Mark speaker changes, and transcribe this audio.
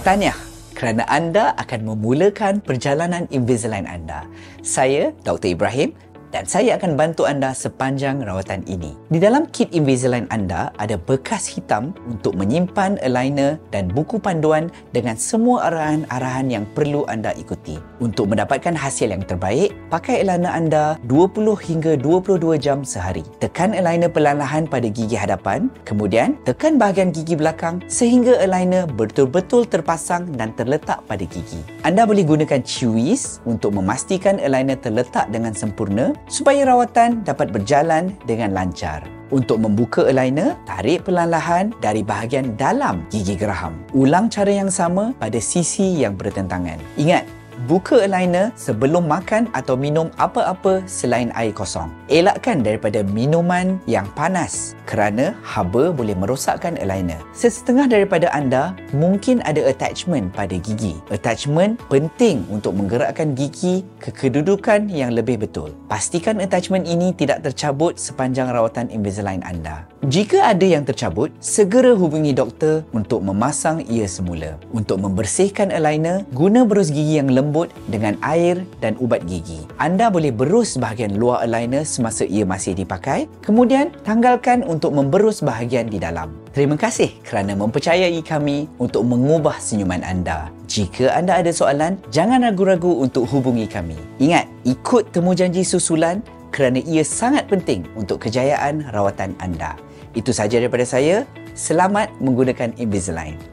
Speaker 1: Tahniah kerana anda akan memulakan perjalanan Invisalign anda. Saya Dr. Ibrahim dan saya akan bantu anda sepanjang rawatan ini. Di dalam kit Invisalign anda ada bekas hitam untuk menyimpan aligner dan buku panduan dengan semua arahan-arahan yang perlu anda ikuti. Untuk mendapatkan hasil yang terbaik, pakai aligner anda 20 hingga 22 jam sehari. Tekan aligner perlahan-lahan pada gigi hadapan, kemudian tekan bahagian gigi belakang sehingga aligner betul-betul terpasang dan terletak pada gigi. Anda boleh gunakan Chewies untuk memastikan aligner terletak dengan sempurna supaya rawatan dapat berjalan dengan lancar. Untuk membuka aligner, tarik perlahan-lahan dari bahagian dalam gigi geraham. Ulang cara yang sama pada sisi yang bertentangan. Ingat, buka aligner sebelum makan atau minum apa-apa selain air kosong. Elakkan daripada minuman yang panas kerana haba boleh merosakkan aligner. Setengah daripada anda mungkin ada attachment pada gigi. Attachment penting untuk menggerakkan gigi ke kedudukan yang lebih betul. Pastikan attachment ini tidak tercabut sepanjang rawatan Invisalign anda. Jika ada yang tercabut, segera hubungi doktor untuk memasang ia semula. Untuk membersihkan aligner, guna berus gigi yang lembut dengan air dan ubat gigi. Anda boleh berus bahagian luar aligner semasa ia masih dipakai, kemudian tanggalkan untuk memberus bahagian di dalam. Terima kasih kerana mempercayai kami untuk mengubah senyuman anda. Jika anda ada soalan, jangan ragu-ragu untuk hubungi kami. Ingat, ikut temujanji susulan kerana ia sangat penting untuk kejayaan rawatan anda. Itu sahaja daripada saya. Selamat menggunakan Invisalign.